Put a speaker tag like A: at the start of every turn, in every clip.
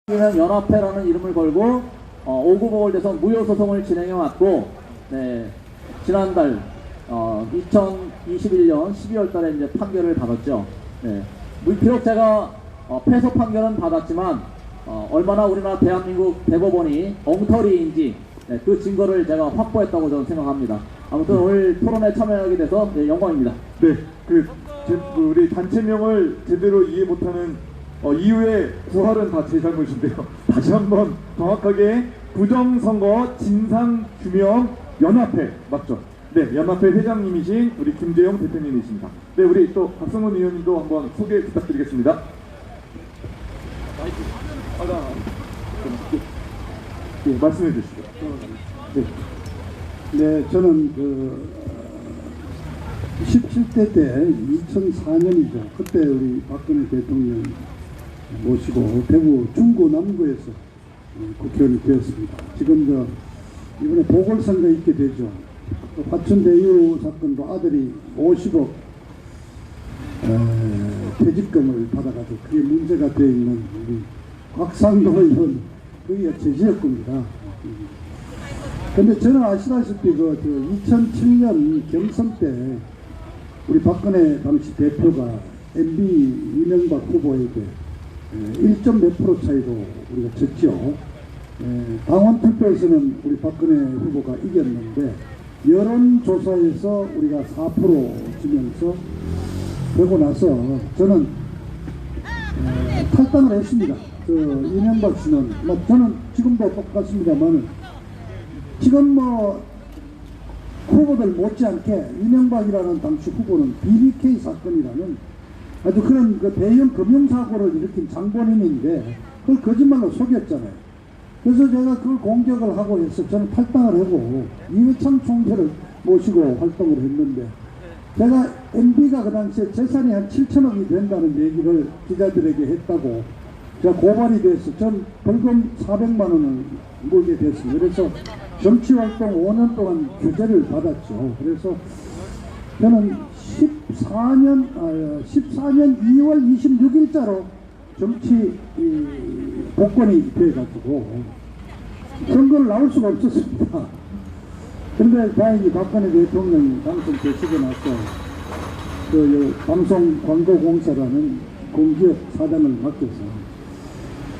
A: 우리는 연합회라는 이름을 걸고 오구보궐 대선 무효소송을 진행해왔고, 네, 지난달 2021년 12월 달에 이제 판결을 받았죠. 네, 비록 제가 패소 판결은 받았지만 얼마나 우리나라 대한민국 대법원이 엉터리인지, 네, 그 증거를 제가 확보했다고 저는 생각합니다. 아무튼 오늘 토론에 참여하게 돼서 네, 영광입니다.
B: 네, 우리 단체명을 제대로 이해 못하는 이후에 구할은 다 제 잘못인데요. 다시 한번 정확하게 부정선거 진상규명연합회 맞죠? 네, 연합회 회장님이신 우리 김재용 대표님이십니다. 네, 우리 또 박성훈 의원님도 한번 소개 부탁드리겠습니다. 네, 말씀해 주시죠.
C: 네, 저는 17대 때 2004년이죠. 그때 우리 박근혜 대통령 모시고 대구 중구 남구에서 국회의원이 되었습니다. 지금 이번에 보궐선거 있게 되죠. 화천대유 사건도 아들이 50억 퇴직금을 받아가지고 그게 문제가 되어 있는 우리 곽상도 의원 그게 제지역 겁니다. 근데 저는 아시다시피 2007년 경선 때 우리 박근혜 당시 대표가 MB 이명박 후보에게 1점 몇 프로 차이로 우리가 졌죠. 당원 투표에서는 우리 박근혜 후보가 이겼는데 여론조사에서 우리가 4% 지면서 되고 나서 저는 탈당을 했습니다. 이명박 씨는 저는 지금도 똑같습니다만 지금 후보들 못지않게 이명박이라는 당시 후보는 BBK 사건이라는 아주 그런 대형 금융사고를 일으킨 장본인인데 그걸 거짓말로 속였잖아요. 그래서 제가 그걸 공격을 하고 해서 저는 탈당을 하고 이회창 총재를 모시고 활동을 했는데 제가 MB가 그 당시에 재산이 한 7천억이 된다는 얘기를 기자들에게 했다고 제가 고발이 돼서 전 벌금 400만 원을 물게 됐습니다. 그래서 정치활동 5년 동안 규제를 받았죠. 그래서 저는 14년 2월 26일자로 정치 복권이 돼가지고 선거를 나올 수가 없었습니다. 그런데 다행히 박근혜 대통령이 당선되시고 나서 방송 광고공사라는 공기업 사장을 맡겨서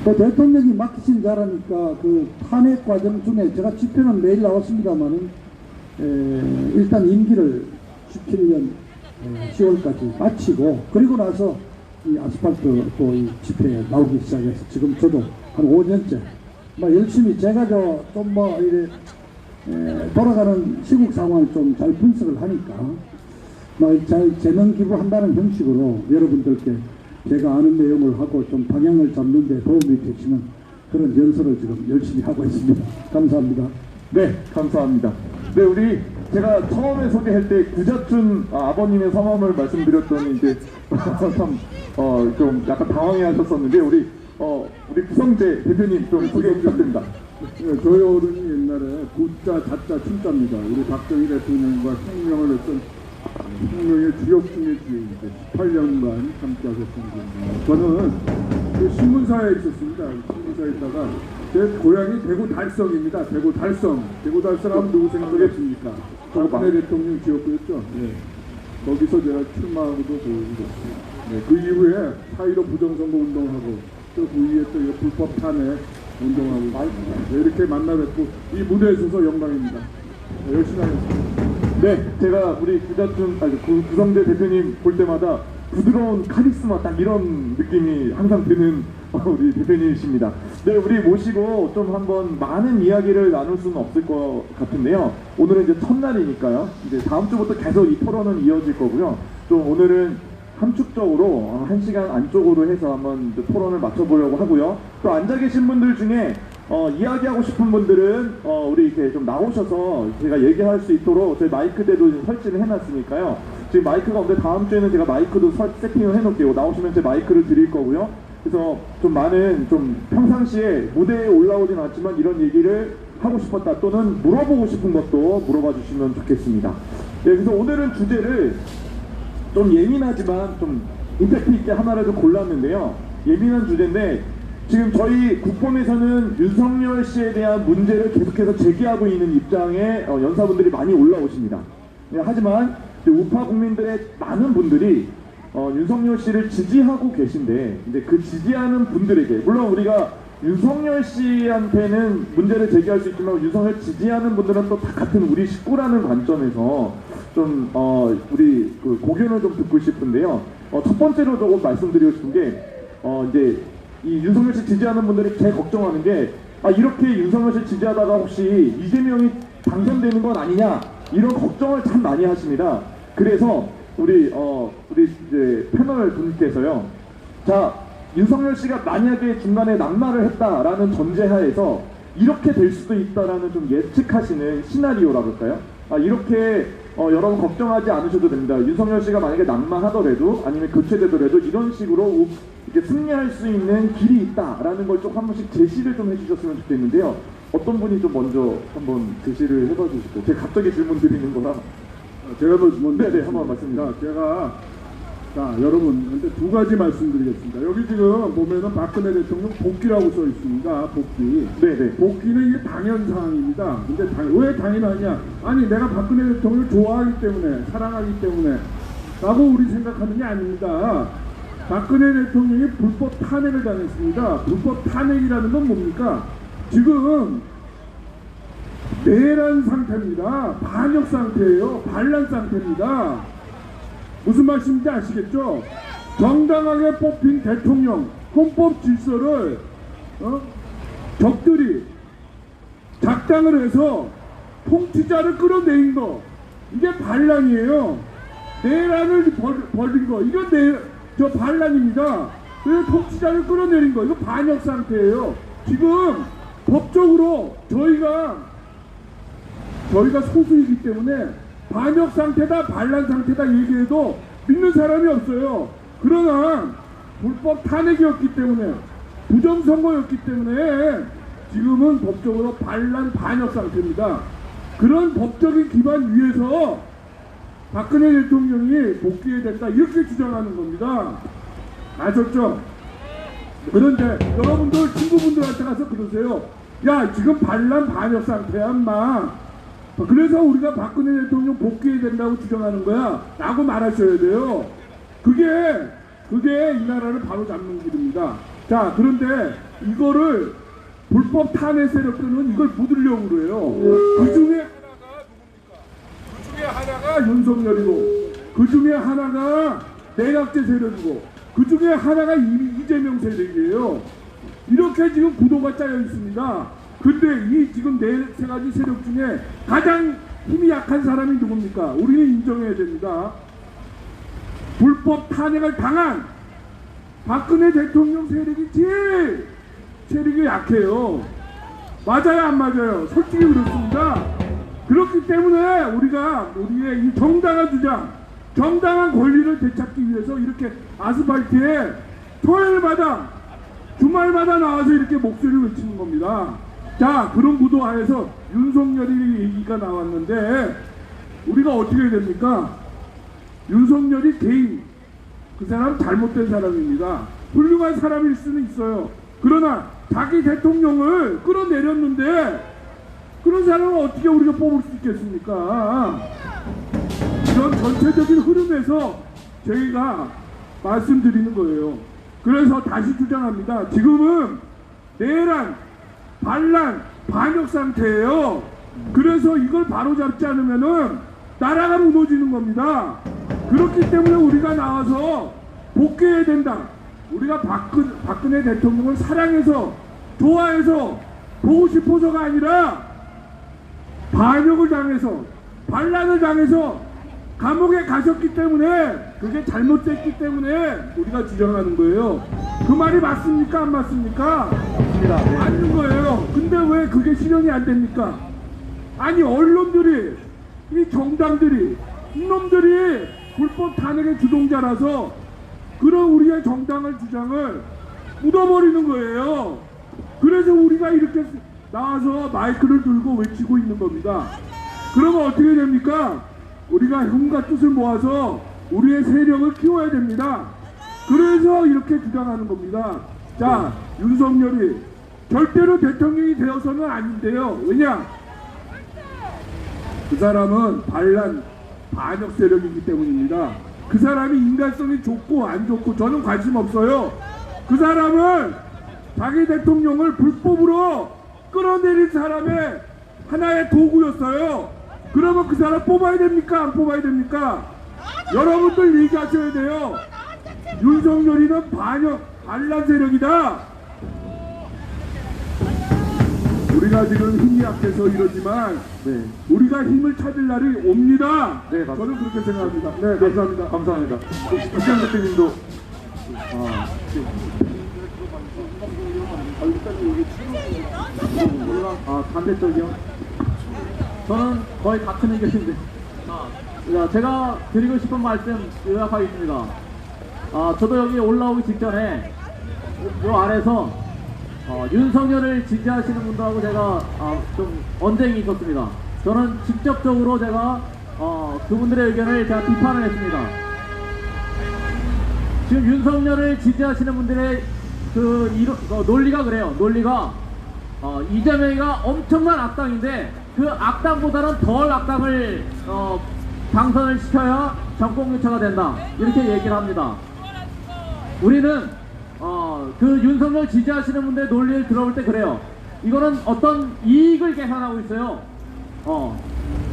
C: 대통령이 맡기신 자라니까 그 탄핵 과정 중에 제가 집회는 매일 나왔습니다만은 일단 임기를 17년 10월까지 마치고 그리고 나서 이 아스팔트 또 이 집회에 나오기 시작해서 지금 저도 한 5년째 열심히 제가 좀 이래 돌아가는 시국 상황을 좀 잘 분석을 하니까 잘 재능 기부한다는 형식으로 여러분들께 제가 아는 내용을 하고 좀 방향을 잡는 데 도움이 되시는 그런 연설을 지금 열심히 하고 있습니다. 감사합니다.
B: 네, 감사합니다. 네, 제가 처음에 소개할 때 구자춘 아버님의 성함을 말씀드렸더니 이제 좀 약간 당황해 하셨었는데 우리 구성재 대표님 좀 소개 부탁드립니다.
D: 네, 저희 어른이 옛날에 구자, 자자, 춘자입니다. 우리 박정희 대통령과 혁명을 했던 혁명의 주역 중의 주역인데 18년간 함께 하셨습니다. 저는 그 신문사에 있었습니다. 신문사에 있다가 제 고향이 대구 달성입니다. 대구 달성. 대구 달성 하면 누구 생각하겠습니까? 박근혜 대통령 지역구였죠. 네. 거기서 제가 출마하고도 보였습니다. 네. 그 이후에 4.15 부정선거 운동하고 또 그 이후에 또 불법 탄핵 운동하고 네, 이렇게 만나 뵙고 이 무대에 서서 영광입니다. 네, 열심히 하겠습니다.
B: 네, 제가 우리 구성재 대표님 볼 때마다 부드러운 카리스마 딱 이런 느낌이 항상 드는 우리 대표님이십니다. 네, 우리 모시고 좀 한번 많은 이야기를 나눌 수는 없을 것 같은데요. 오늘은 이제 첫날이니까요. 이제 다음 주부터 계속 이 토론은 이어질 거고요. 좀 오늘은 함축적으로 1시간 안쪽으로 해서 한번 토론을 맞춰보려고 하고요. 또 앉아 계신 분들 중에 이야기하고 싶은 분들은 우리 이렇게 좀 나오셔서 제가 얘기할 수 있도록 저희 마이크대도 설치를 해놨으니까요. 지금 마이크가 없는데 다음 주에는 제가 마이크도 세팅을 해놓을게요. 나오시면 제 마이크를 드릴 거고요. 그래서 좀 많은 평상시에 무대에 올라오진 않지만 이런 얘기를 하고 싶었다 또는 물어보고 싶은 것도 물어봐 주시면 좋겠습니다. 네, 그래서 오늘은 주제를 좀 예민하지만 좀 임팩트 있게 하나라도 골랐는데요. 예민한 주제인데 지금 저희 국본에서는 윤석열 씨에 대한 문제를 계속해서 제기하고 있는 입장에 연사분들이 많이 올라오십니다. 네, 하지만 이제 우파 국민들의 많은 분들이 윤석열 씨를 지지하고 계신데 이제 그 지지하는 분들에게 물론 우리가 윤석열 씨한테는 문제를 제기할 수 있지만 윤석열 지지하는 분들은 또 다 같은 우리 식구라는 관점에서 좀 우리 그 고견을 좀 듣고 싶은데요. 첫 번째로 조금 말씀드리고 싶은 게 이제 이 윤석열 씨 지지하는 분들이 제일 걱정하는 게 이렇게 윤석열 씨 지지하다가 혹시 이재명이 당선되는 건 아니냐 이런 걱정을 참 많이 하십니다. 그래서 우리 이제 패널 분께서요. 자, 윤석열 씨가 만약에 중간에 낙마를 했다라는 전제하에서 이렇게 될 수도 있다라는 좀 예측하시는 시나리오라고 할까요? 이렇게 여러분 걱정하지 않으셔도 됩니다. 윤석열 씨가 만약에 낙마하더라도 아니면 교체되더라도 이런 식으로 이렇게 승리할 수 있는 길이 있다라는 걸 좀 한 번씩 제시를 좀 해주셨으면 좋겠는데요. 어떤 분이 좀 먼저 한번 제시를 해봐 주실까요? 제가 갑자기 질문 드리는 거라.
D: 제가 먼저
B: 네네, 한번 말씀드립니다.
D: 자, 여러분, 근데 두 가지 말씀드리겠습니다. 여기 지금 보면은 박근혜 대통령 복귀라고 써 있습니다. 복귀.
B: 네네.
D: 복귀는 이게 당연사항입니다. 근데 왜 당연하냐? 아니, 내가 박근혜 대통령을 좋아하기 때문에, 사랑하기 때문에, 라고 우리 생각하는 게 아닙니다. 박근혜 대통령이 불법 탄핵을 당했습니다. 불법 탄핵이라는 건 뭡니까? 지금 내란 상태입니다. 반역 상태예요. 반란 상태입니다. 무슨 말씀인지 아시겠죠? 정당하게 뽑힌 대통령, 헌법 질서를 적들이 작당을 해서 통치자를 끌어내린 거, 이게 반란이에요. 내란을 벌인 거, 이건 저 반란입니다. 그래서 통치자를 끌어내린 거, 이거 반역 상태예요. 지금 법적으로 저희가 소수이기 때문에 반역 상태다, 반란 상태다 얘기해도 믿는 사람이 없어요. 그러나 불법 탄핵이었기 때문에, 부정선거였기 때문에 지금은 법적으로 반란, 반역 상태입니다. 그런 법적인 기반 위에서 박근혜 대통령이 복귀해야 된다 이렇게 주장하는 겁니다. 아셨죠? 그런데 여러분들 친구분들한테 가서 그러세요. 야, 지금 반란, 반역 상태야 인마. 그래서 우리가 박근혜 대통령 복귀해야 된다고 주장하는 거야 라고 말하셔야 돼요. 그게 이 나라를 바로 잡는 길입니다. 자, 그런데 이거를 불법 탄핵 세력들은 이걸 부들려고 그래요. 그 중에 하나가 누굽니까? 그 중에 하나가 윤석열이고, 그 중에 하나가 내각제 세력이고, 그 중에 하나가 이재명 세력이에요. 이렇게 지금 구도가 짜여 있습니다. 근데 이 지금 네 세 가지 세력 중에 가장 힘이 약한 사람이 누굽니까? 우리는 인정해야 됩니다. 불법 탄핵을 당한 박근혜 대통령 세력이 제일 세력이 약해요. 맞아요, 안 맞아요? 솔직히 그렇습니다. 그렇기 때문에 우리가 우리의 이 정당한 주장, 정당한 권리를 되찾기 위해서 이렇게 아스팔트에 토요일마다, 주말마다 나와서 이렇게 목소리를 외치는 겁니다. 자, 그런 구도 하에서 윤석열이 얘기가 나왔는데 우리가 어떻게 해야 됩니까? 윤석열이 개인, 그 사람 잘못된 사람입니다. 훌륭한 사람일 수는 있어요. 그러나 자기 대통령을 끌어내렸는데 그런 사람을 어떻게 우리가 뽑을 수 있겠습니까? 이런 전체적인 흐름에서 저희가 말씀드리는 거예요. 그래서 다시 주장합니다. 지금은 내란, 반란, 반역 상태예요. 그래서 이걸 바로잡지 않으면은 나라가 무너지는 겁니다. 그렇기 때문에 우리가 나와서 복귀해야 된다. 우리가 박근혜 대통령을 사랑해서, 좋아해서, 보고 싶어서가 아니라 반역을 당해서, 반란을 당해서 감옥에 가셨기 때문에, 그게 잘못됐기 때문에 우리가 주장하는 거예요. 그 말이 맞습니까? 안 맞습니까?
B: 맞습니다. 네.
D: 맞는 거예요. 근데 왜 그게 실현이 안 됩니까? 아니, 언론들이, 이 정당들이, 이놈들이 불법 탄핵의 주동자라서 그런 우리의 정당을, 주장을 묻어버리는 거예요. 그래서 우리가 이렇게 나와서 마이크를 들고 외치고 있는 겁니다. 그러면 어떻게 됩니까? 우리가 힘과 뜻을 모아서 우리의 세력을 키워야 됩니다. 그래서 이렇게 주장하는 겁니다. 자, 윤석열이 절대로 대통령이 되어서는 아닌데요. 왜냐? 그 사람은 반역 세력이기 때문입니다. 그 사람이 인간성이 좋고 안 좋고 저는 관심 없어요. 그 사람은 자기 대통령을 불법으로 끌어내린 사람의 하나의 도구였어요. 그러면 그 사람 뽑아야 됩니까? 안 뽑아야 됩니까? 여러분들 얘기하셔야 돼요. 윤석열이는 반란 세력이다. 우리가 지금 힘이 약해서 이러지만
B: 네.
D: 우리가 힘을 찾을 날이 옵니다.
B: 네, 맞습니다.
D: 저는 그렇게 생각합니다. 네, 감사합니다.
B: 감사합니다. 박지원 대표님도
A: 반대쪽이요? 저는 거의 같은 의견인데. 자, 제가 드리고 싶은 말씀 요약하겠습니다. 저도 여기 올라오기 직전에 요 아래서 윤석열을 지지하시는 분들하고 제가 좀 언쟁이 있었습니다. 저는 직접적으로 제가 그분들의 의견을 제가 비판을 했습니다. 지금 윤석열을 지지하시는 분들의 논리가 그래요. 논리가 이재명이가 엄청난 악당인데 그 악당보다는 덜 악당을 당선을 시켜야 정권 교체가 된다, 이렇게 얘기를 합니다. 우리는 그 윤석열 지지하시는 분들의 논리를 들어볼 때 그래요. 이거는 어떤 이익을 계산하고 있어요.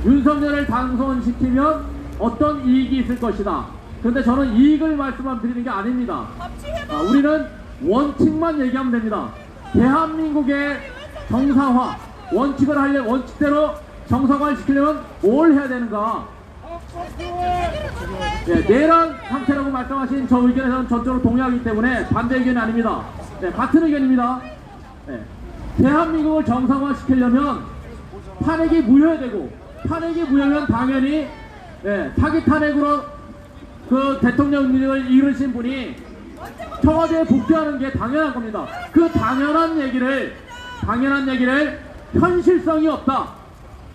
A: 윤석열을 당선시키면 어떤 이익이 있을 것이다. 그런데 저는 이익을 말씀드리는 게 아닙니다. 우리는 원칙만 얘기하면 됩니다. 대한민국의 정상화, 원칙대로 정상화를 시키려면 뭘 해야 되는가? 내란 상태라고 말씀하신 저 의견에서는 전적으로 동의하기 때문에 반대 의견이 아닙니다. 같은 의견입니다. 대한민국을 정상화 시키려면 탄핵이 무효되고, 탄핵이 무효면 당연히 사기 탄핵으로 그 대통령직을 이루신 분이 청와대에 복귀하는 게 당연한 겁니다. 그 당연한 얘기를 현실성이 없다,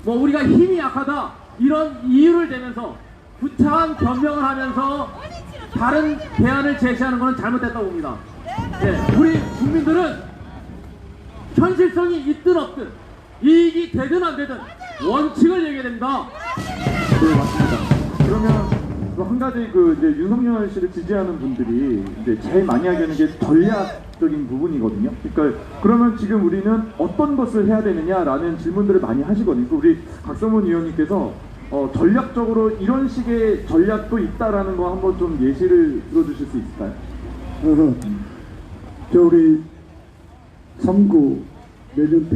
A: 뭐 우리가 힘이 약하다, 이런 이유를 대면서 구차한 변명을 하면서 다른 대안을 제시하는 것은 잘못됐다고 봅니다. 우리 국민들은 현실성이 있든 없든, 이익이 되든 안 되든 원칙을 얘기해야 됩니다.
B: 네, 맞습니다. 그러면 또 한 가지 이제 윤석열 씨를 지지하는 분들이 이제 제일 많이 하게 되는 게 전략적인 부분이거든요. 그러니까 그러면 지금 우리는 어떤 것을 해야 되느냐라는 질문들을 많이 하시거든요. 우리 박성문 의원님께서 전략적으로 이런 식의 전략도 있다라는 거 한번 좀 예시를 들어주실 수 있을까요?
C: 우리 3구 내년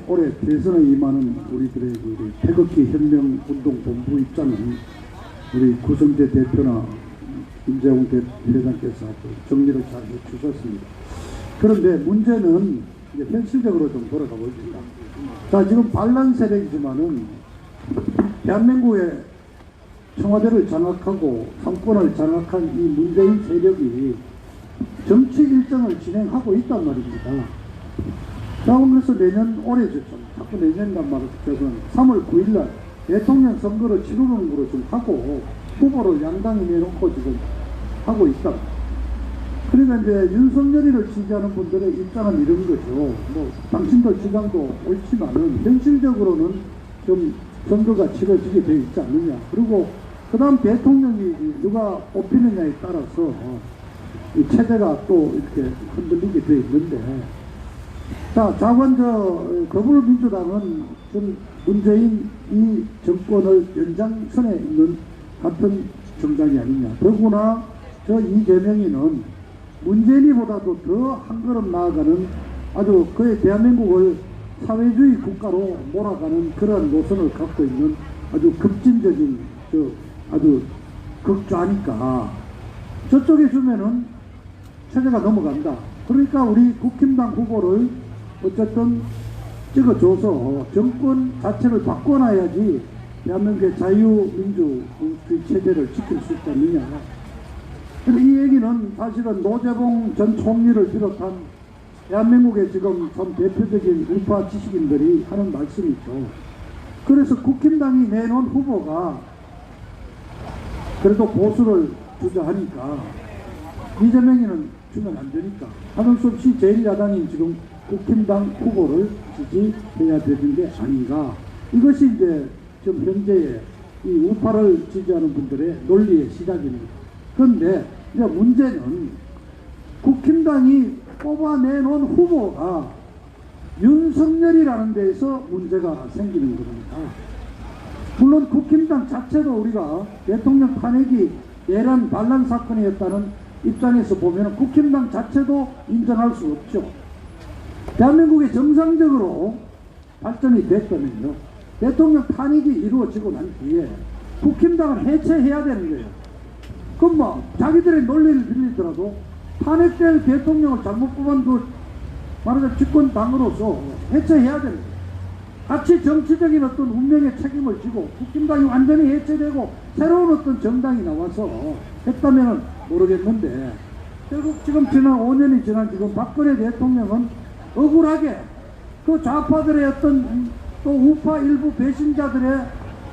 C: 올해 대선에 임하는 우리들의 우리 태극기 혁명 운동 본부 입장은 우리 구성재 대표나 김재웅 회장께서 정리를 잘 해주셨습니다. 그런데 문제는 이제 현실적으로 좀 돌아가 봅니다. 자, 지금 반란 세력이지만은 대한민국의 청와대를 장악하고 상권을 장악한 이 문재인 세력이 정치 일정을 진행하고 있단 말입니다. 자, 그래서 올해죠. 자꾸 내년이란 말을 써서 3월 9일날 대통령 선거를 치르는 거로 좀 하고 후보를 양당이 내놓고 지금 하고 있다. 그러니까 이제 윤석열이를 지지하는 분들의 입장은 이런 거죠. 뭐 당신들 주장도 옳지만은 현실적으로는 좀 선거가 치러지게 되어 있지 않느냐. 그리고 그 다음 대통령이 누가 뽑히느냐에 따라서 이 체제가 또 이렇게 흔들리게 되어 있는데, 자, 더불어민주당은 좀 문재인 이 정권을 연장선에 있는 같은 정당이 아니냐. 더구나 저 이재명이는 문재인이보다도 더 한 걸음 나아가는 아주 그의 대한민국을 사회주의 국가로 몰아가는 그러한 노선을 갖고 있는 아주 급진적인 아주 극좌니까 저쪽에 주면은 체제가 넘어간다. 그러니까 우리 국힘당 후보를 어쨌든 찍어줘서 정권 자체를 바꿔놔야지 대한민국의 자유민주주의 체제를 지킬 수 있지 않느냐. 이 얘기는 사실은 노재봉 전 총리를 비롯한 대한민국의 지금 전 대표적인 우파 지식인들이 하는 말씀이죠. 그래서 국힘당이 내놓은 후보가 그래도 보수를 주장하니까 이재명이는 주면 안 되니까 하는 수 없이 제1야당이 지금 국힘당 후보를 지지해야 되는 게 아닌가. 이것이 이제 지금 현재의 이 우파를 지지하는 분들의 논리의 시작입니다. 그런데 이제 문제는 국힘당이 뽑아내놓은 후보가 윤석열이라는 데에서 문제가 생기는 겁니다. 물론 국힘당 자체도 우리가 대통령 탄핵이 내란 반란 사건이었다는 입장에서 보면 국힘당 자체도 인정할 수 없죠. 대한민국이 정상적으로 발전이 됐다면요, 대통령 탄핵이 이루어지고 난 뒤에 국힘당을 해체해야 되는 거예요. 그럼 뭐 자기들의 논리를 빌리더라도 탄핵될 대통령을 잘못 뽑은 그 말하자면 집권당으로서 해체해야 되는 거예요. 같이 정치적인 어떤 운명의 책임을 지고 국힘당이 완전히 해체되고 새로운 어떤 정당이 나와서 했다면 모르겠는데, 결국 지금 지난 5년이 지난 지금 박근혜 대통령은 억울하게 그 좌파들의 어떤 또 우파 일부 배신자들의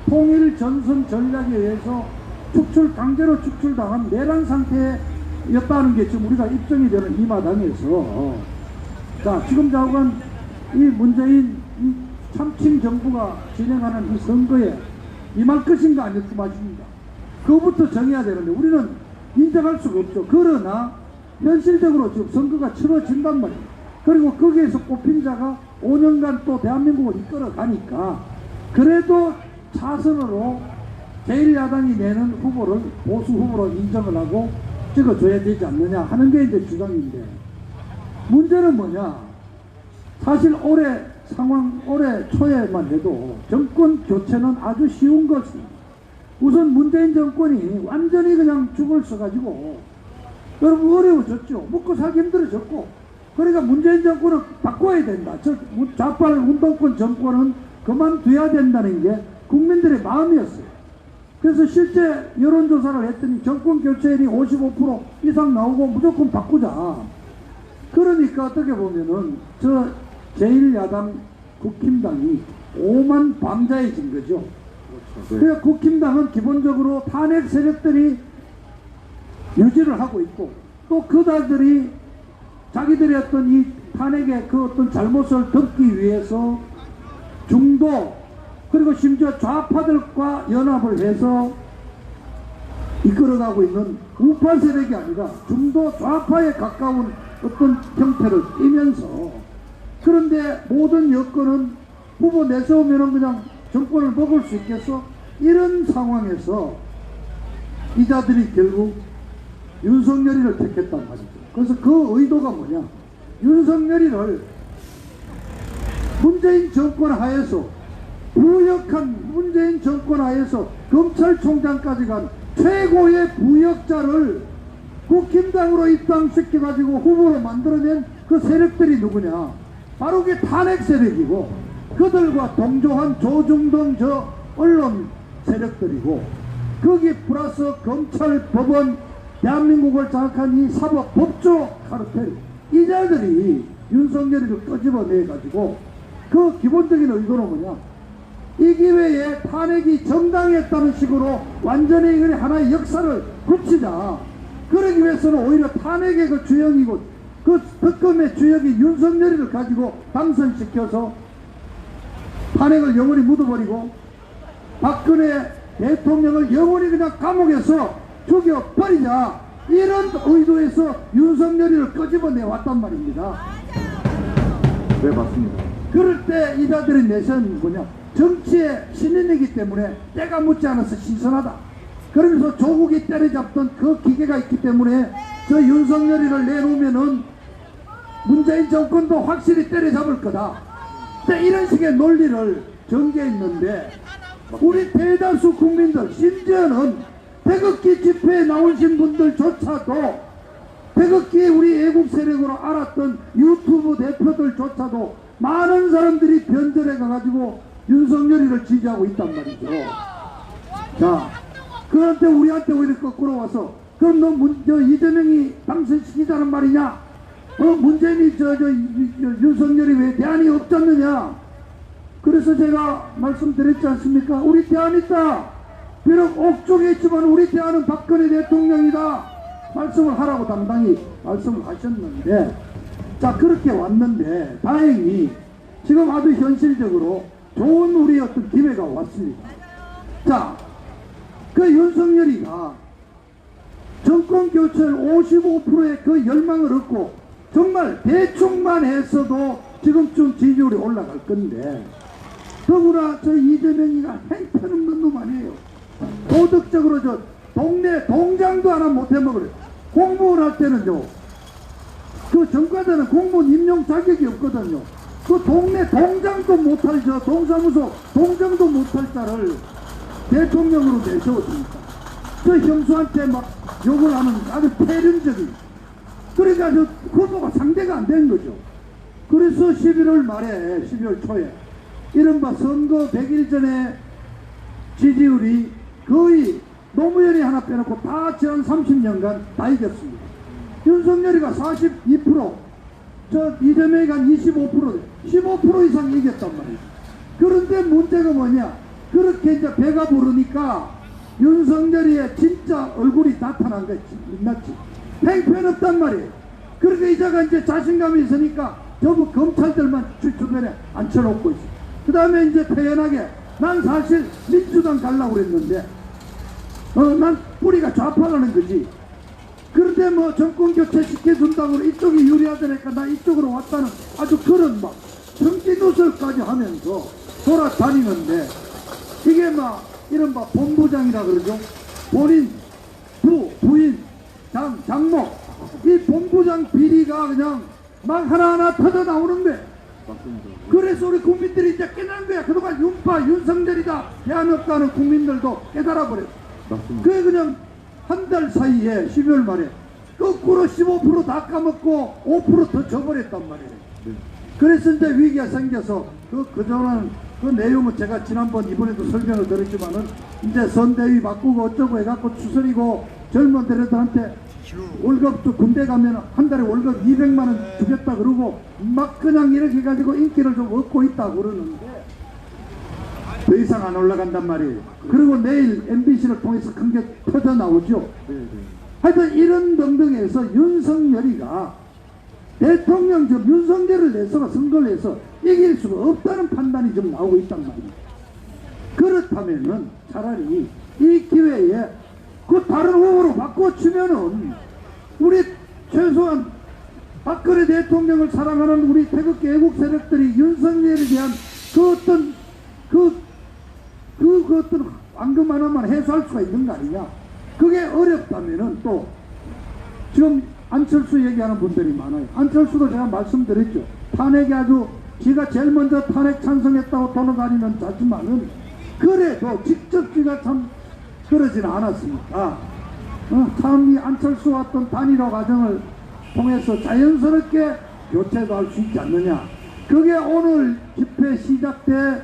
C: 통일 전선 전략에 의해서 강제로 축출당한 내란 상태였다는 게 지금 우리가 입증이 되는 이 마당에서, 자, 지금 좌우간 이 문재인 이 참칭 정부가 진행하는 이 선거에 임할 것인가 아닐 것인가, 그거부터 정해야 되는데 우리는 인정할 수가 없죠. 그러나 현실적으로 지금 선거가 치러진단 말이에요. 그리고 거기에서 뽑힌 자가 5년간 또 대한민국을 이끌어 가니까 그래도 차선으로 제1야당이 내는 후보를 보수 후보로 인정을 하고 찍어줘야 되지 않느냐 하는 게 이제 주장인데, 문제는 뭐냐, 사실 올해 초에만 해도 정권 교체는 아주 쉬운 것입니다. 우선 문재인 정권이 완전히 그냥 죽을 써가지고 여러분 어려워졌죠. 먹고 살기 힘들어졌고, 그러니까 문재인 정권은 바꿔야 된다. 좌파 운동권 정권은 그만둬야 된다는 게 국민들의 마음이었어요. 그래서 실제 여론조사를 했더니 정권 교체율이 55% 이상 나오고 무조건 바꾸자. 그러니까 어떻게 보면은 저 제1야당 국힘당이 오만방자해진 거죠.
B: 네.
C: 그러니까 국힘당은 기본적으로 탄핵 세력들이 유지를 하고 있고, 또 그들이 자기들의 어떤 이 탄핵의 그 어떤 잘못을 덮기 위해서 중도 그리고 심지어 좌파들과 연합을 해서 이끌어가고 있는 우파 세력이 아니라 중도 좌파에 가까운 어떤 형태를 띠면서, 그런데 모든 여건은 후보 내세우면 그냥 정권을 먹을 수 있겠어? 이런 상황에서 이자들이 결국 윤석열이를 택했단 말이죠. 그래서 그 의도가 뭐냐, 윤석열이를 문재인 정권 하에서 부역한 문재인 정권 하에서 검찰총장까지 간 최고의 부역자를 국힘당으로 입당시켜가지고 후보로 만들어낸 그 세력들이 누구냐, 바로 그게 탄핵 세력이고 그들과 동조한 조중동 저 언론 세력들이고, 거기 플러스 검찰, 법원, 대한민국을 장악한 이 사법 법조 카르텔, 이 자들이 윤석열이를 끄집어내가지고 그 기본적인 의도는 뭐냐, 이 기회에 탄핵이 정당했다는 식으로 완전히 하나의 역사를 굽히자. 그러기 위해서는 오히려 탄핵의 그 주역이고 그 특검의 주역이 윤석열이를 가지고 당선시켜서 탄핵을 영원히 묻어버리고 박근혜 대통령을 영원히 그냥 감옥에서 죽여버리자, 이런 의도에서 윤석열이를 끄집어내왔단 말입니다.
B: 네, 맞습니다.
C: 그럴 때 이자들이 내세운 뭐냐, 정치의 신인이기 때문에 때가 묻지 않아서 신선하다. 그러면서 조국이 때려잡던 그 기계가 있기 때문에 저 윤석열이를 내놓으면은 문재인 정권도 확실히 때려잡을 거다. 이런 식의 논리를 전개했는데, 우리 대다수 국민들, 심지어는 태극기 집회에 나오신 분들조차도, 태극기 우리 애국 세력으로 알았던 유튜브 대표들조차도 많은 사람들이 변절해 가가지고 윤석열이를 지지하고 있단 말이죠. 자, 그런데 우리한테 오히려 거꾸로 와서, 그럼 너 이재명이 당선시키자는 말이냐? 문재인이 윤석열이 왜 대안이 없잖느냐? 그래서 제가 말씀드렸지 않습니까? 우리 대안 있다. 비록 옥중에 있지만 우리 대안은 박근혜 대통령이다. 말씀을 하라고 당당히 말씀을 하셨는데, 자, 그렇게 왔는데 다행히 지금 아주 현실적으로 좋은 우리 어떤 기회가 왔습니다. 자, 그 윤석열이가 정권 교체를 55%의 그 열망을 얻고 정말 대충만 했어도 지금쯤 지지율이 올라갈 건데, 더구나 저 이재명이가 행편없는 놈 아니에요. 도덕적으로 저 동네 동장도 하나 못 해먹으래. 공무원 할 때는요, 그 전과자는 공무원 임용 자격이 없거든요. 그 동네 동장도 못할 저 동사무소 동장도 못할 자를 대통령으로 내세웠습니다. 저 형수한테 막 욕을 하는 아주 폐륜적인, 그러니까 저 후보가 상대가 안 된 거죠. 그래서 11월 말에 12월 초에 이른바 선거 100일 전에 지지율이 거의 노무현이 하나 빼놓고 다 지난 30년간 다 이겼습니다. 윤석열이가 42%, 저 이재명이가 한 25%, 15% 이상 이겼단 말이에요. 그런데 문제가 뭐냐? 그렇게 이제 배가 부르니까 윤석열이의 진짜 얼굴이 나타난 거지, 민낯이. 행편없단 말이에요. 그러니까 이자가 이제 자신감이 있으니까 저부 검찰들만 주변에 앉혀놓고 있어. 그 다음에 이제 표현하게, 난 사실 민주당 가려고 그랬는데, 난 뿌리가 좌파라는 거지. 그런데 뭐 정권 교체 시켜준다고 이쪽이 유리하다니까 나 이쪽으로 왔다는 아주 그런 막 정치누설까지 하면서 돌아다니는데, 이게 막 이른바 본부장이라 그러죠. 본인, 부인, 장모, 이 본부장 비리가 그냥 막 하나하나 터져 나오는데, 그래서 우리 국민들이 이제 깨달은 거야. 그동안 윤파, 윤석열이다 대안없다는 국민들도 깨달아버렸어. 그게 그냥 한 달 사이에 12월 말에 거꾸로 15% 다 까먹고 5% 더 줘버렸단 말이에요. 그래서 이제 위기가 생겨서 그전은 그 내용은 제가 지난번 이번에도 설명을 드렸지만은 이제 선대위 바꾸고 어쩌고 해갖고 추설이고 젊은 대리들한테 월급도 군대 가면 한 달에 월급 200만 원 주겠다 그러고 막 그냥 이렇게 해가지고 인기를 좀 얻고 있다고 그러는데 더 이상 안 올라간단 말이에요. 그리고 내일 MBC를 통해서 큰 게 터져 나오죠. 하여튼 이런 등등에서 윤석열이가 대통령 좀 윤석열을 내서가 선거를 해서 이길 수가 없다는 판단이 좀 나오고 있단 말이에요. 그렇다면은 차라리 이 기회에 그 다른 후보로 바꿔주면은 우리 최소한 박근혜 대통령을 사랑하는 우리 태극기 애국 세력들이 윤석열에 대한 그 어떤 그 어떤 황금 하나만 해소할 수가 있는 거 아니냐. 그게 어렵다면은 또 지금 안철수 얘기하는 분들이 많아요. 안철수도 제가 말씀드렸죠. 탄핵이 아주 지가 제일 먼저 탄핵 찬성했다고 돌아다니는 자지만은 그래도 직접 지가 참 그러지는 않았습니까? 참 이 안철수와 어떤 단일화 과정을 통해서 자연스럽게 교체도 할 수 있지 않느냐. 그게 오늘 집회 시작 때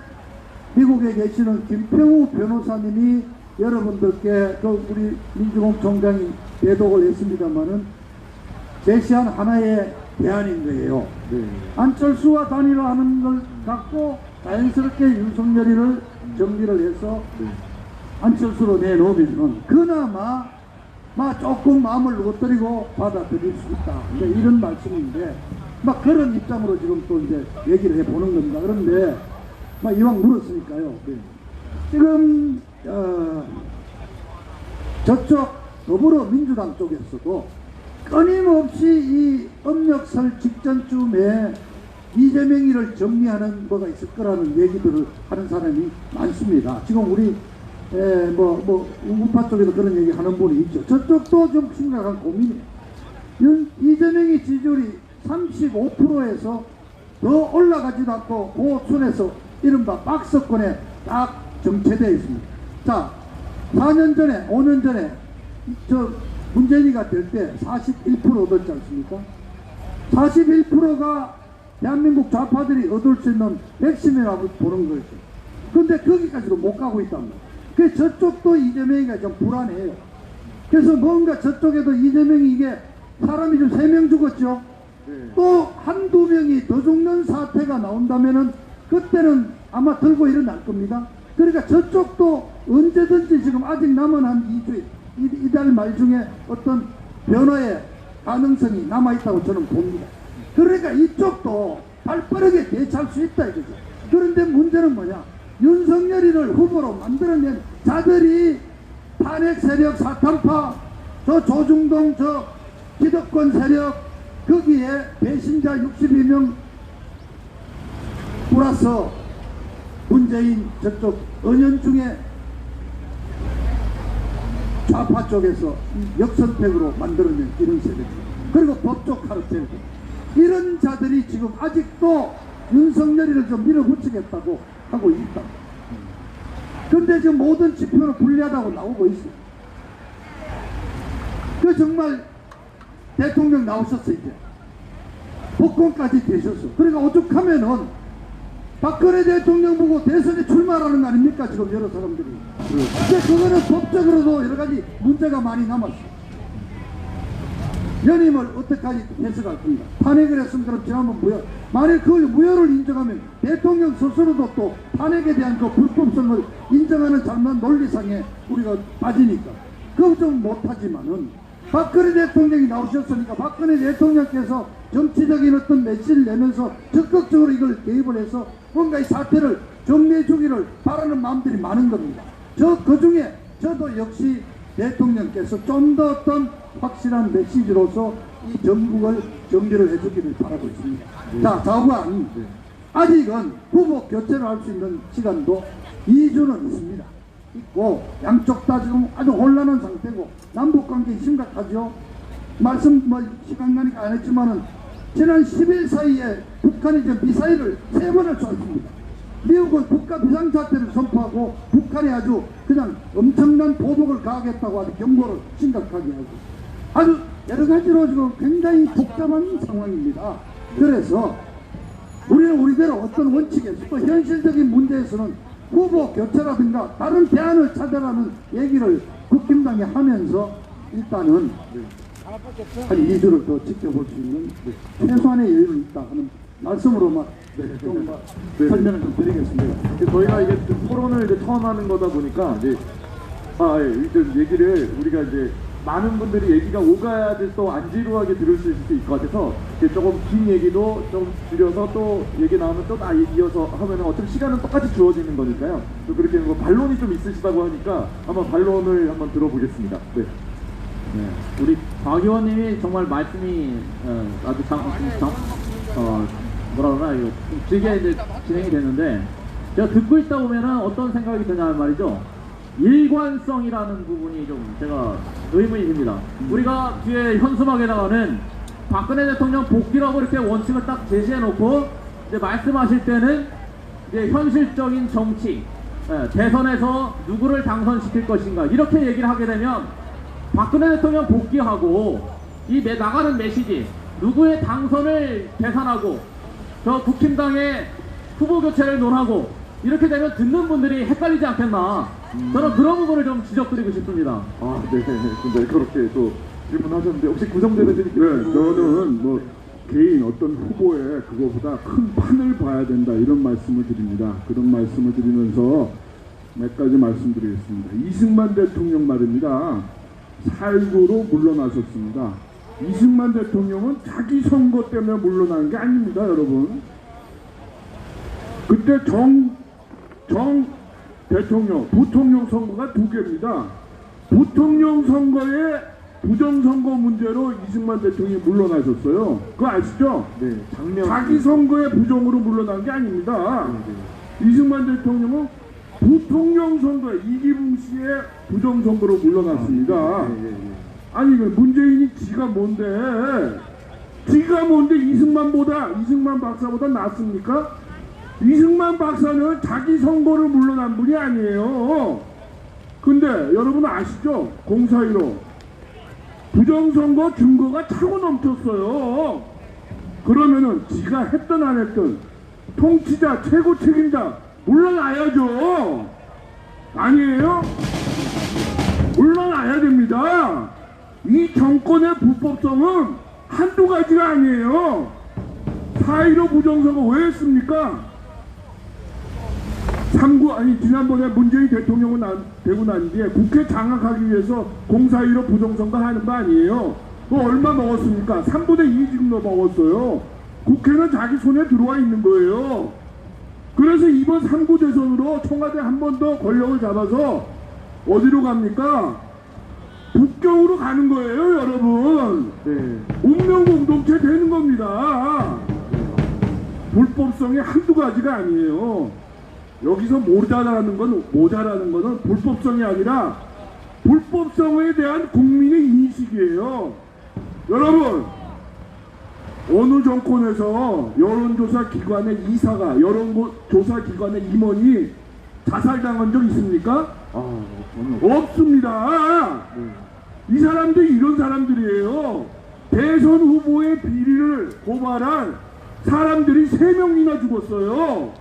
C: 미국에 계시는 김평우 변호사님이 여러분들께 우리 민주공 총장이 대독을 했습니다마는 제시한 하나의 대안인 거예요. 안철수와 단일화하는 걸 갖고 자연스럽게 윤석열이를 정리를 해서 안철수로 내놓으면 그나마 조금 마음을 누그뜨리고 받아들일 수 있다. 이런 말씀인데 그런 입장으로 지금 또 이제 얘기를 해보는 겁니다. 그런데 이왕 물었으니까요. 지금 저쪽 더불어민주당 쪽에서도 끊임없이 이 음력설 직전쯤에 이재명이를 정리하는 뭐가 있을 거라는 얘기들을 하는 사람이 많습니다. 지금 우리 우파 쪽에도 그런 얘기 하는 분이 있죠. 저쪽도 좀 심각한 고민이에요. 이재명이 지지율이 35%에서 더 올라가지도 않고 그 순에서 이른바 박스권에 딱 정체되어 있습니다. 자, 4년 전에, 5년 전에 저 문재인이가 될 때 41% 얻었지 않습니까? 41%가 대한민국 좌파들이 얻을 수 있는 핵심이라고 보는 거죠. 근데 거기까지도 못 가고 있단 말이에요. 그래서 저쪽도 이재명이가 좀 불안해요. 그래서 뭔가 저쪽에도 이재명이 이게 사람이 좀 3명 죽었죠. 또 한두 명이 더 죽는 사태가 나온다면은 그때는 아마 들고 일어날 겁니다. 그러니까 저쪽도 언제든지 지금 아직 남은 한 2주, 이달 말 중에 어떤 변화의 가능성이 남아있다고 저는 봅니다. 그러니까 이쪽도 발빠르게 대처할 수 있다 이거죠. 그런데 문제는 뭐냐, 윤석열이를 후보로 만들어낸 자들이 탄핵 세력, 사탄파, 저 조중동, 저 기득권 세력, 거기에 배신자 62명 플러스 문재인 저쪽 은연중에 좌파 쪽에서 역선택으로 만들어낸 이런 세력, 그리고 법조 카르텔, 이런 자들이 지금 아직도 윤석열이를 좀 밀어붙이겠다고 하고 있다. 근데 지금 모든 지표는 불리하다고 나오고 있어요. 그 정말 대통령 나오셨어, 이제 복권까지 되셨어. 그러니까 오죽하면은 박근혜 대통령 보고 대선에 출마하라는 거 아닙니까, 지금 여러 사람들이. 근데 그거는 법적으로도 여러 가지 문제가 많이 남았어. 연임을 어떻게까지 해석할 건가? 탄핵을 했으면 그럼 지난번 무효. 만일 그 무효를 인정하면 대통령 스스로도 또 탄핵에 대한 그 불법성을 인정하는 잘못 논리상에 우리가 빠지니까. 그건 좀 못하지만은 박근혜 대통령이 나오셨으니까 박근혜 대통령께서 정치적인 어떤 메시지를 내면서 적극적으로 이걸 개입을 해서 뭔가 이 사태를 정리해 주기를 바라는 마음들이 많은 겁니다. 그 중에 저도 역시 대통령께서 좀 더 어떤 확실한 메시지로서 이 전국을 정리를 해주기를 바라고 있습니다. 자, 좌우안 아직은 후보 교체를 할 수 있는 시간도 2주는 있습니다. 있고 양쪽 다 지금 아주 혼란한 상태고 남북관계 심각하죠. 말씀 시간 가니까 안 했지만은 지난 10일 사이에 북한이 지금 미사일을 3번을 쏘았습니다. 미국은 국가 비상사태를 선포하고 북한이 아주 그냥 엄청난 보복을 가하겠다고 아주 경고를 심각하게 하고 아주 여러 가지로 지금 굉장히 복잡한 상황입니다. 그래서 우리는 우리대로 어떤 원칙에서 또 현실적인 문제에서는 후보 교체라든가 다른 대안을 찾아라는 얘기를 국힘당이 하면서 일단은 한 2주를 더 지켜볼 수 있는 최소한의 여유는 있다 하는 말씀으로만 좀 설명을 좀 드리겠습니다.
B: 저희가 이게 좀 토론을 이제 처음 하는 거다 보니까 이제 이제 얘기를 우리가 이제 많은 분들이 얘기가 오가야지 또 안 지루하게 들을 수 있을 수 있을 것 같아서 이제 조금 긴 얘기도 좀 줄여서 또 얘기 나오면 또 이어서 하면은 어차피 시간은 똑같이 주어지는 거니까요. 또 그렇게 뭐 반론이 좀 있으시다고 하니까 한번 반론을 한번 들어보겠습니다. 네.
A: 네, 우리 박 의원님이 정말 말씀이 아주 뭐라 그러나 이거 좀 길게 이제 진행이 됐는데 제가 듣고 있다 보면은 어떤 생각이 드냐면 말이죠. 일관성이라는 부분이 좀 제가 의문이 듭니다. 우리가 뒤에 현수막에다가는 박근혜 대통령 복귀라고 이렇게 원칙을 딱 제시해 놓고 이제 말씀하실 때는 이제 현실적인 정치, 대선에서 누구를 당선시킬 것인가 이렇게 얘기를 하게 되면 박근혜 대통령 복귀하고 이 나가는 메시지 누구의 당선을 계산하고 저 국힘당의 후보 교체를 논하고 이렇게 되면 듣는 분들이 헷갈리지 않겠나. 저는 그런 부분을 좀 지적드리고 싶습니다.
B: 네. 근데 그렇게 또 질문하셨는데 혹시 구성재 대표님?
D: 네, 저는 뭐 개인 어떤 후보의 그거보다 큰 판을 봐야 된다 이런 말씀을 드립니다. 그런 말씀을 드리면서 몇 가지 말씀드리겠습니다. 이승만 대통령 말입니다. 4.19로 물러나셨습니다. 이승만 대통령은 자기 선거 때문에 물러나는 게 아닙니다, 여러분. 그때 정 대통령, 부통령 선거가 2개입니다. 부통령 선거에 부정선거 문제로 이승만 대통령이 물러나셨어요. 그거 아시죠?
B: 네, 작년
D: 자기 선거에 부정으로 물러난 게 아닙니다. 이승만 대통령은 부통령 선거에 이기붕 씨의 부정선거로 물러났습니다. 아니 그 문재인이 지가 뭔데 이승만 박사보다 낫습니까? 이승만 박사는 자기 선거를 물러난 분이 아니에요. 근데 여러분 아시죠? 0415 부정선거 증거가 차고 넘쳤어요. 그러면은 지가 했든 안 했든 통치자 최고 책임자 물러나야죠. 아니에요? 물러나야 됩니다. 이 정권의 불법성은 한두 가지가 아니에요. 4.15 부정선거 왜 했습니까? 지난번에 문재인 대통령은 되고 난 뒤에 국회 장악하기 위해서 0415 부정선거 하는 거 아니에요. 얼마 먹었습니까? 3분의 2 지금 먹었어요. 국회는 자기 손에 들어와 있는 거예요. 그래서 이번 3구 대선으로 청와대 한 번 더 권력을 잡아서 어디로 갑니까? 북경으로 가는 거예요, 여러분.
B: 네.
D: 운명 공동체 되는 겁니다. 불법성이 한두 가지가 아니에요. 여기서 모자라는 거는 불법성이 아니라 불법성에 대한 국민의 인식이에요. 여러분, 어느 정권에서 여론조사 기관의 이사가, 여론조사 기관의 임원이 자살당한 적 있습니까? 없습니다. 이 사람들이 이런 사람들이에요. 대선 후보의 비리를 고발한 사람들이 3명이나 죽었어요.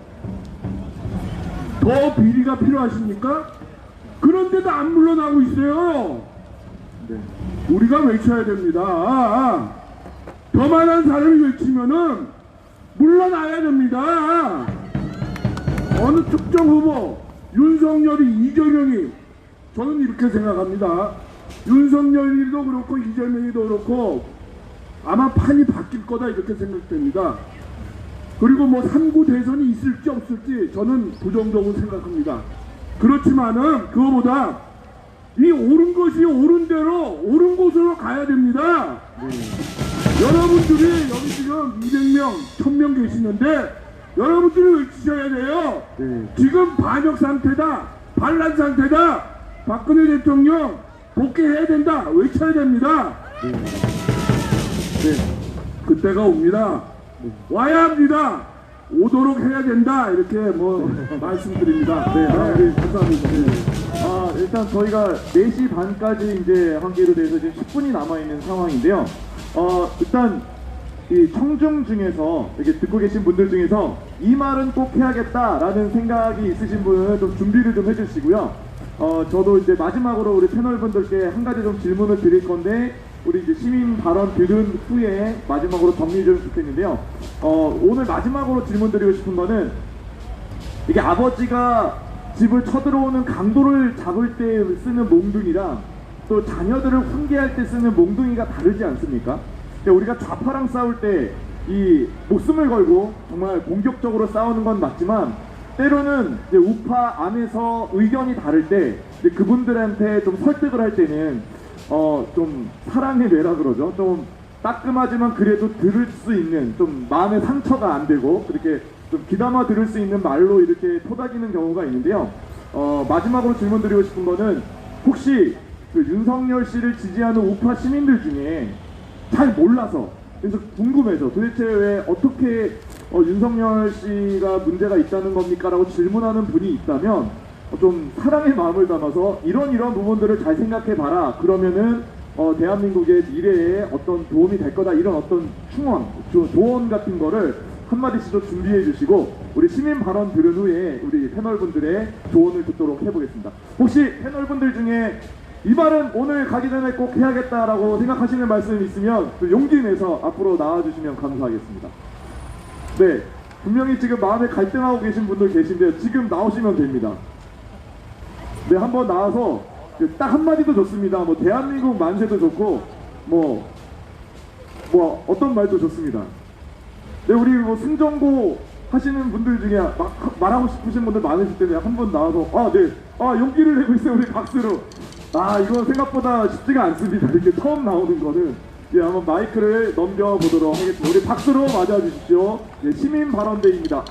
D: 더 비리가 필요하십니까? 그런데도 안 물러나고 있어요. 우리가 외쳐야 됩니다. 더 많은 사람이 외치면은 물러나야 됩니다. 어느 특정 후보, 윤석열이, 이재명이, 저는 이렇게 생각합니다. 윤석열이도 그렇고 이재명이도 그렇고 아마 판이 바뀔 거다 이렇게 생각됩니다. 그리고 뭐 3구 대선이 있을지 없을지 저는 부정적으로 생각합니다. 그렇지만은 그거보다 이 옳은 것이 옳은 대로 옳은 곳으로 가야 됩니다. 여러분들이 여기 지금 200명, 1000명 계시는데 여러분들이 외치셔야 돼요. 지금 반역 상태다, 반란 상태다, 박근혜 대통령 복귀해야 된다, 외쳐야 됩니다. 그때가 옵니다. 와야 합니다. 오도록 해야 된다, 이렇게 뭐 말씀드립니다.
B: 네, 감사합니다. 일단 저희가 4시 반까지 이제 한기로 돼서 지금 10분이 남아있는 상황인데요. 일단 이 청중 중에서 이렇게 듣고 계신 분들 중에서 이 말은 꼭 해야겠다라는 생각이 있으신 분은 좀 준비를 좀 해주시고요. 저도 이제 마지막으로 우리 패널분들께 한 가지 좀 질문을 드릴 건데 우리 이제 시민 발언 들은 후에 마지막으로 정리 좀 좋겠는데요. 오늘 마지막으로 질문 드리고 싶은 거는 이게 아버지가 집을 쳐들어오는 강도를 잡을 때 쓰는 몽둥이랑 또 자녀들을 훈계할 때 쓰는 몽둥이가 다르지 않습니까? 우리가 좌파랑 싸울 때 이 목숨을 걸고 정말 공격적으로 싸우는 건 맞지만 때로는 이제 우파 안에서 의견이 다를 때 이제 그분들한테 좀 설득을 할 때는 좀 사랑의 뇌라 그러죠. 좀 따끔하지만 그래도 들을 수 있는 좀 마음의 상처가 안 되고 그렇게 좀 귀담아 들을 수 있는 말로 이렇게 토닥이는 경우가 있는데요. 마지막으로 질문 드리고 싶은 거는 혹시 그 윤석열 씨를 지지하는 우파 시민들 중에 잘 몰라서 그래서 궁금해서 도대체 왜 어떻게 윤석열 씨가 문제가 있다는 겁니까? 라고 질문하는 분이 있다면 좀 사랑의 마음을 담아서 이런 부분들을 잘 생각해 봐라. 그러면은 대한민국의 미래에 어떤 도움이 될 거다. 이런 어떤 충원, 조언 같은 거를 한마디씩 좀 준비해 주시고 우리 시민 발언 들은 후에 우리 패널분들의 조언을 듣도록 해보겠습니다. 혹시 패널분들 중에 이 말은 오늘 가기 전에 꼭 해야겠다라고 생각하시는 말씀이 있으면 그 용기 내서 앞으로 나와주시면 감사하겠습니다. 네, 분명히 지금 마음에 갈등하고 계신 분들 계신데요. 지금 나오시면 됩니다. 네, 한번 나와서 딱 한마디도 좋습니다. 뭐 대한민국 만세도 좋고 뭐 어떤 말도 좋습니다. 네, 우리 뭐 승정고 하시는 분들 중에 말하고 싶으신 분들 많으실 텐데 한번 나와서 용기를 내고 있어요. 우리 박수로. 이건 생각보다 쉽지가 않습니다. 이렇게 처음 나오는 거는. 예, 한번 마이크를 넘겨보도록 하겠습니다. 우리 박수로 맞아주십시오. 예, 시민 발언대입니다.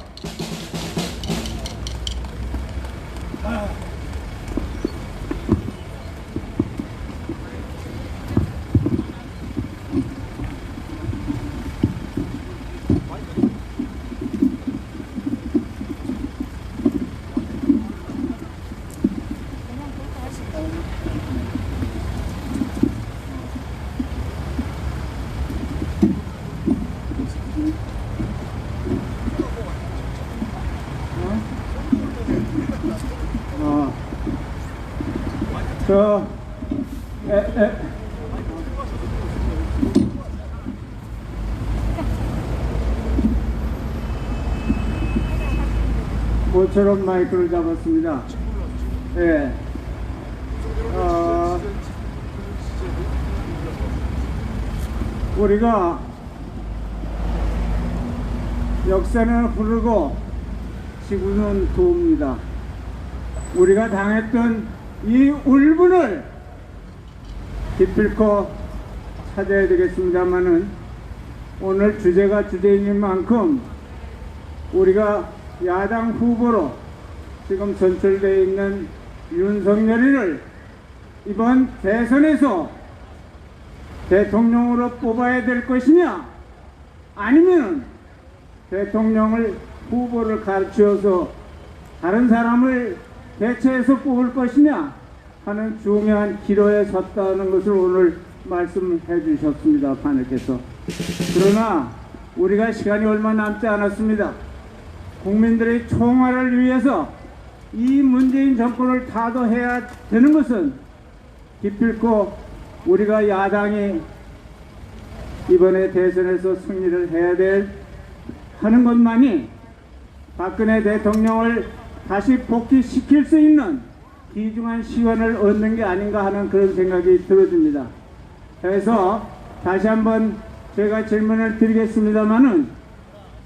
E: 모처럼 마이크를 잡았습니다. 예. 우리가 역사는 흐르고 지구는 돕니다. 우리가 당했던 이 울분을 기필코 찾아야 되겠습니다만은 오늘 주제가 주제인 만큼 우리가 야당 후보로 지금 선출되어 있는 윤석열이를 이번 대선에서 대통령으로 뽑아야 될 것이냐, 아니면 대통령을 후보를 가르쳐서 다른 사람을 대체해서 뽑을 것이냐 하는 중요한 기로에 섰다는 것을 오늘 말씀해 주셨습니다, 파네께서. 그러나 우리가 시간이 얼마 남지 않았습니다. 국민들의 총화를 위해서 이 문재인 정권을 타도해야 되는 것은 기필코 우리가 야당이 이번에 대선에서 승리를 해야 하는 것만이 박근혜 대통령을 다시 복귀시킬 수 있는 귀중한 시간을 얻는 게 아닌가 하는 그런 생각이 들어집니다. 그래서 다시 한번 제가 질문을 드리겠습니다마는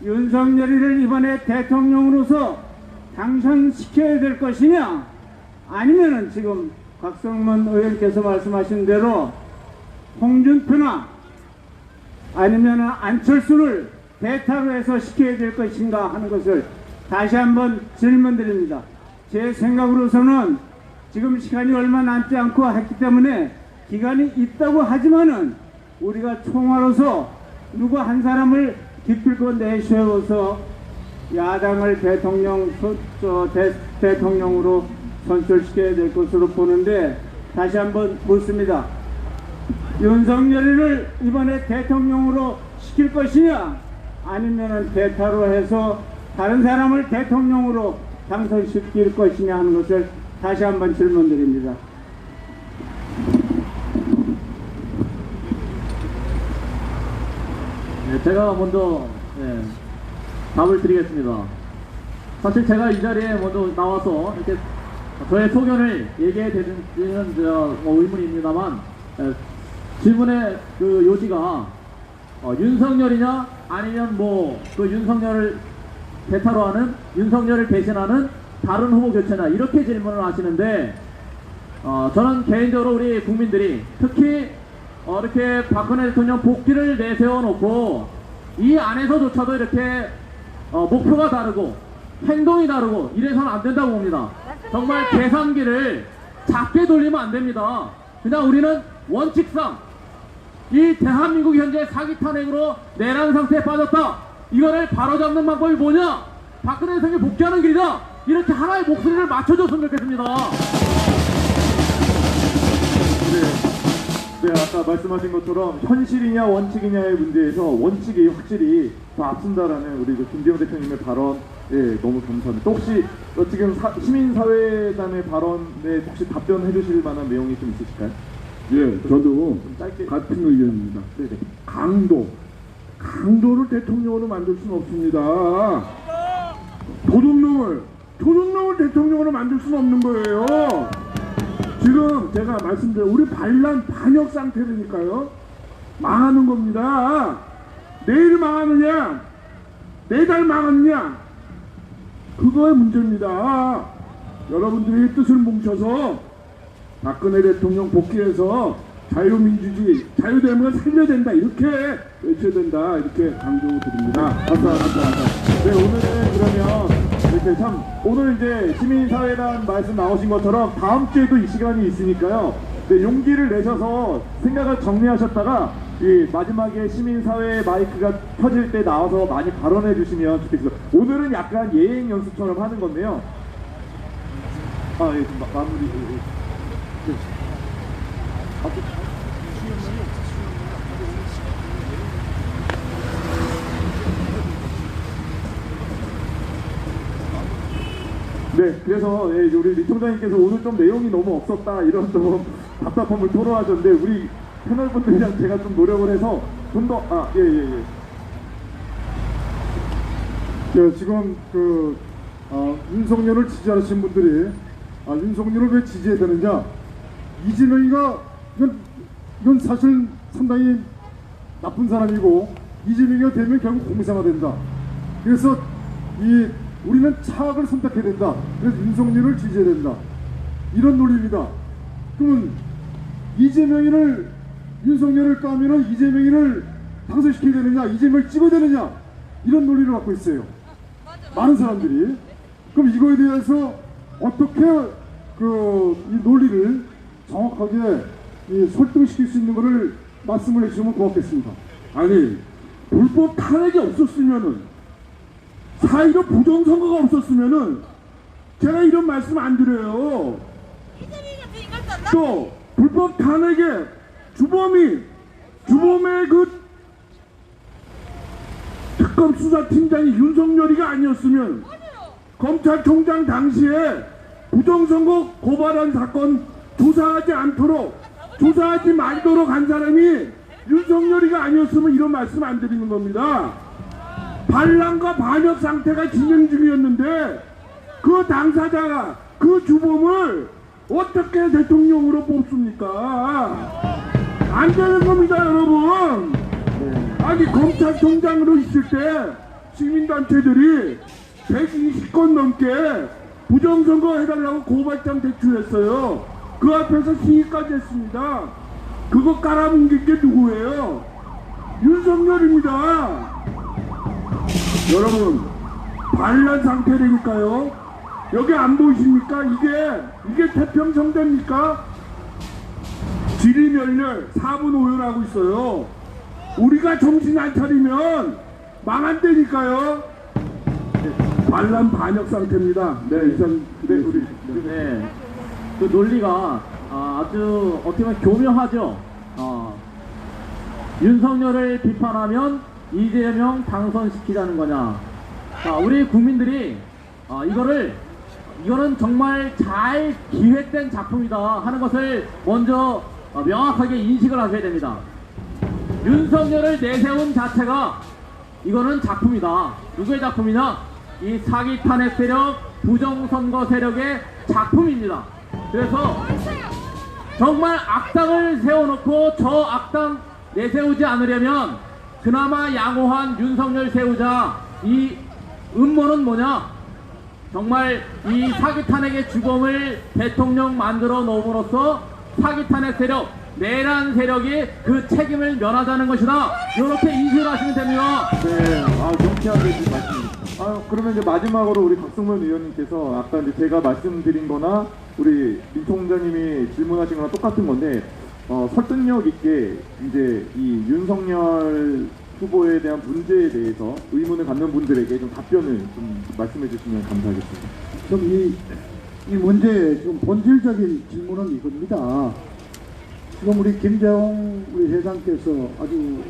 E: 윤석열이를 이번에 대통령으로서 당선시켜야 될 것이냐, 아니면은 지금 곽성문 의원께서 말씀하신 대로 홍준표나 아니면은 안철수를 대타로 해서 시켜야 될 것인가 하는 것을 다시 한번 질문드립니다. 제 생각으로서는 지금 시간이 얼마 남지 않고 했기 때문에 기간이 있다고 하지만은 우리가 총화로서 누구 한 사람을 기필코 내세워서 야당을 대통령으로 선출시켜야 될 것으로 보는데, 다시 한번 묻습니다. 윤석열이를 이번에 대통령으로 시킬 것이냐, 아니면은 대타로 해서 다른 사람을 대통령으로 당선시킬 것이냐 하는 것을 다시 한번 질문드립니다.
A: 네, 제가 먼저 답을 드리겠습니다. 사실 제가 이 자리에 먼저 나와서 이렇게 저의 소견을 얘기해야 되는지는 의문입니다만, 질문의 그 요지가 윤석열이냐 아니면 그 윤석열을 대타로 하는, 윤석열을 대신하는 다른 후보 교체나 이렇게 질문을 하시는데, 저는 개인적으로 우리 국민들이 특히 이렇게 박근혜 대통령 복귀를 내세워 놓고 이 안에서조차도 이렇게 목표가 다르고 행동이 다르고 이래서는 안 된다고 봅니다. 정말 계산기를 작게 돌리면 안 됩니다. 그냥 우리는 원칙상 이 대한민국이 현재 사기 탄핵으로 내란 상태에 빠졌다, 이거를 바로잡는 방법이 뭐냐, 박근혜 대통령이 복귀하는 길이다, 이렇게 하나의 목소리를 맞춰줬으면 좋겠습니다.
B: 네, 아까 말씀하신 것처럼 현실이냐 원칙이냐의 문제에서 원칙이 확실히 더 앞선다라는 우리 김재원 대표님의 발언, 너무 감사합니다. 또 혹시 지금 시민사회단의 발언에 혹시 답변해 주실 만한 내용이 좀 있으실까요?
D: 예, 저도
B: 짧게.
D: 같은 의견입니다.
B: 네네.
D: 강도를 대통령으로 만들 수는 없습니다. 도둑놈을 대통령으로 만들 수는 없는 거예요. 지금 제가 말씀드린 우리 반역 상태니까요. 망하는 겁니다. 내일 망하느냐, 내달 망하느냐, 그거의 문제입니다. 여러분들이 뜻을 뭉쳐서 박근혜 대통령 복귀해서 자유민주주의, 자유대한민국을 살려야 된다, 이렇게 외쳐야 된다, 이렇게 강조를 드립니다.
B: 감사합니다. 네, 오늘은 그러면 이렇게 참, 오늘 이제 시민사회단 말씀 나오신 것처럼 다음 주에도 이 시간이 있으니까요. 네, 용기를 내셔서 생각을 정리하셨다가 이 마지막에 시민사회 마이크가 켜질 때 나와서 많이 발언해 주시면 좋겠어요. 오늘은 약간 예행 연습처럼 하는 건데요. 좀 마무리. 네, 그래서 우리 리 총장님께서 오늘 좀 내용이 너무 없었다, 이런 좀 답답함을 토로하셨는데, 우리 패널분들이랑 제가 좀 노력을 해서 좀 더
D: 지금 윤석열을 지지하시는 분들이 윤석열을 왜 지지해야 되느냐, 이재명이가 이건 사실 상당히 나쁜 사람이고 이재명이 되면 결국 공사가 된다. 그래서 우리는 차악을 선택해야 된다. 그래서 윤석열을 지지해야 된다. 이런 논리입니다. 그러면 윤석열을 까면은 이재명이를 당선시켜야 되느냐, 이재명을 찍어야 되느냐, 이런 논리를 갖고 있어요. 많은 사람들이. 그럼 이거에 대해서 어떻게 이 논리를 정확하게 설득시킬 수 있는 것을 말씀을 해주시면 고맙겠습니다.
F: 아니, 불법 탄핵이 없었으면은, 4.15 부정선거가 없었으면은, 제가 이런 말씀 안 드려요. 또, 불법 탄핵의 주범의 특검 수사팀장이 윤석열이가 아니었으면, 검찰총장 당시에 부정선거 고발한 사건 조사하지 말도록 한 사람이 윤석열이가 아니었으면 이런 말씀 안 드리는 겁니다. 반란과 반역 상태가 진행 중이었는데 그 당사자가 그 주범을 어떻게 대통령으로 뽑습니까? 안 되는 겁니다, 여러분. 아니, 검찰총장으로 있을 때 시민단체들이 120건 넘게 부정선거 해달라고 고발장 제출했어요. 그 앞에서 시위까지 했습니다. 그거 깔아뭉긴 게 누구예요? 윤석열입니다. 여러분, 반란 상태라니까요. 여기 안 보이십니까? 이게 태평성대입니까? 지리멸렬 4분 오열하고 있어요. 우리가 정신 안 차리면 망한다니까요. 반란 반역 상태입니다. 네, 이상, 네, 우리.
A: 네. 그 논리가 아주 어떻게 보면 교묘하죠. 윤석열을 비판하면 이재명 당선시키자는 거냐. 우리 국민들이 이거는 정말 잘 기획된 작품이다 하는 것을 먼저 명확하게 인식을 하셔야 됩니다. 윤석열을 내세운 자체가 이거는 작품이다. 누구의 작품이냐? 이 사기 탄핵 세력, 부정선거 세력의 작품입니다. 그래서 정말 악당을 세워놓고 저 악당 내세우지 않으려면 그나마 양호한 윤석열 세우자. 이 음모는 뭐냐? 정말 이 사기 탄핵의 주범을 대통령 만들어 놓음으로써 사기 탄핵 세력, 내란 세력이 그 책임을 면하자는 것이다. 이렇게 인식을 하시면 됩니다.
B: 네, 명쾌하게 말씀입니다. 그러면 이제 마지막으로 우리 박성문 의원님께서 아까 이제 제가 말씀드린 거나 우리 민 총장님이 질문하신 거랑 똑같은 건데, 설득력 있게 이제 이 윤석열 후보에 대한 문제에 대해서 의문을 갖는 분들에게 좀 답변을 좀 말씀해 주시면 감사하겠습니다.
C: 좀 이 문제의 좀 본질적인 질문은 이겁니다. 지금 우리 김재홍 우리 회장께서 아주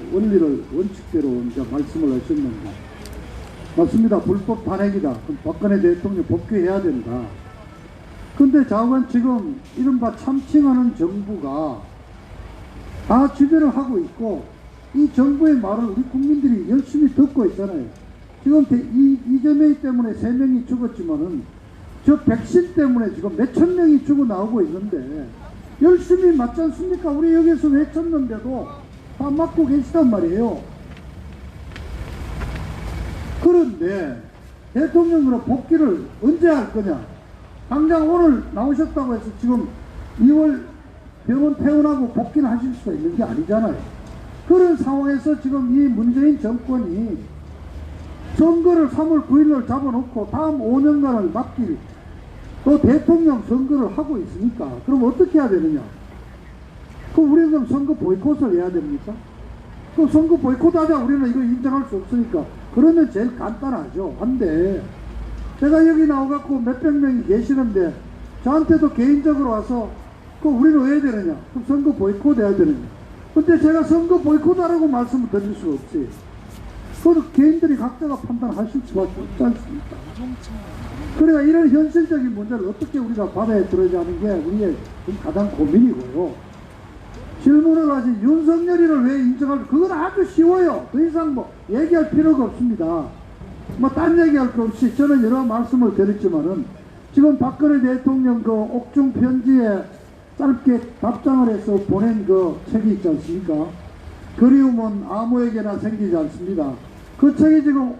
C: 원칙대로 이제 말씀을 하셨는데, 맞습니다. 불법 탄핵이다. 그럼 박근혜 대통령 복귀해야 된다. 근데 자관 지금 이른바 참칭하는 정부가 다 지배를 하고 있고, 이 정부의 말을 우리 국민들이 열심히 듣고 있잖아요. 지금 이재명 때문에 3명이 죽었지만은 저 백신 때문에 지금 몇천 명이 죽어 나오고 있는데 열심히 맞지 않습니까? 우리 여기서 외쳤는데도 다 맞고 계시단 말이에요. 그런데 대통령으로 복귀를 언제 할 거냐? 당장 오늘 나오셨다고 해서 지금 2월 병원 퇴원하고 복귀를 하실 수가 있는 게 아니잖아요. 그런 상황에서 지금 이 문재인 정권이 선거를 3월 9일날 잡아놓고 다음 5년간을 맡길 또 대통령 선거를 하고 있으니까 그럼 어떻게 해야 되느냐? 그럼 우리는 그럼 선거 보이콧을 해야 됩니까? 그럼 선거 보이콧하자. 우리는 이거 인정할 수 없으니까. 그러면 제일 간단하죠. 한데 제가 여기 나와갖고 몇백 명이 계시는데 저한테도 개인적으로 와서 그럼 우리는 왜 해야 되느냐? 그럼 선거 보이콧 해야 되느냐? 근데 제가 선거 보이콧하라고 말씀을 드릴 수가 없지. 그건 개인들이 각자가 판단하실 수밖에 없지 않습니까? 그러니까 이런 현실적인 문제를 어떻게 우리가 바다에 들어야 하는 게 우리의 가장 고민이고요. 질문을 하신 윤석열이를 왜 인정할, 그건 아주 쉬워요. 더 이상 뭐 얘기할 필요가 없습니다. 뭐 딴 얘기할 거 없이 저는 여러 말씀을 드렸지만은 지금 박근혜 대통령 그 옥중 편지에 짧게 답장을 해서 보낸 그 책이 있지 않습니까? 그리움은 아무에게나 생기지 않습니다. 그 책이 지금